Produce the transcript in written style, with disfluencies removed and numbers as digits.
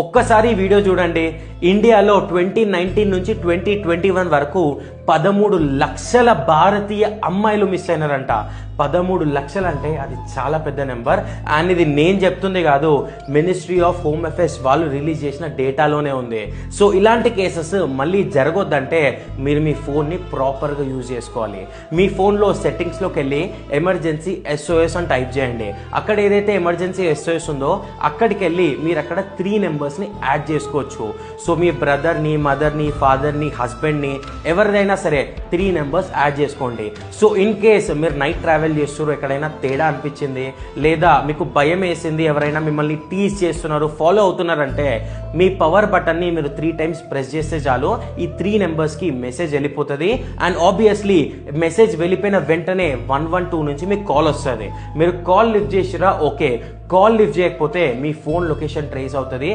ఒక్కసారి ఈ వీడియో చూడండి. ఇండియాలో 2019 నుంచి 2021 వరకు 13 లక్షల భారతీయ అమ్మాయిలు మిస్ అయినారంట. 13 లక్షలు అంటే అది చాలా పెద్ద నెంబర్. అండ్ ఇది నేను చెప్తుంది కాదు, మినిస్ట్రీ ఆఫ్ హోమ్ అఫేర్స్ వాళ్ళు రిలీజ్ చేసిన డేటాలోనే ఉంది. సో ఇలాంటి కేసెస్ మళ్ళీ జరగొద్దంటే మీరు మీ ఫోన్ని ప్రాపర్గా యూజ్ చేసుకోవాలి. మీ ఫోన్లో సెట్టింగ్స్లోకి వెళ్ళి ఎమర్జెన్సీ SOS అని టైప్ చేయండి. అక్కడ ఏదైతే ఎమర్జెన్సీ SOS ఉందో అక్కడికి వెళ్ళి మీరు అక్కడ 3 నెంబర్స్ని యాడ్ చేసుకోవచ్చు. సో మీ బ్రదర్ని, మదర్ని, ఫాదర్ని, హస్బెండ్ని, ఎవరిదైనా సరే 3 నెంబర్స్ యాడ్ చేసుకోండి. సో ఇన్ కేస్ మీరు నైట్ ట్రావెల్ చేస్తున్నారు, ఎక్కడైనా తేడా అనిపించింది లేదా మీకు భయం వేసింది, ఎవరైనా మిమ్మల్ని టీజ్ చేస్తున్నారు, ఫాలో అవుతున్నారంటే మీ పవర్ బటన్ని మీరు 3 టైమ్స్ ప్రెస్ చేస్తే చాలు ఈ 3 నెంబర్స్కి మెసేజ్ వెళ్ళిపోతుంది. అండ్ ఆబ్వియస్లీ మెసేజ్ వెళ్ళిపోయిన వెంటనే 112 నుంచి మీకు కాల్ వస్తుంది. మీరు కాల్ లిఫ్ట్ చేసిరా, ఓకే. కాల్ లిఫ్ట్ చేయకపోతే మీ ఫోన్ లొకేషన్ ట్రేస్ అవుతుంది.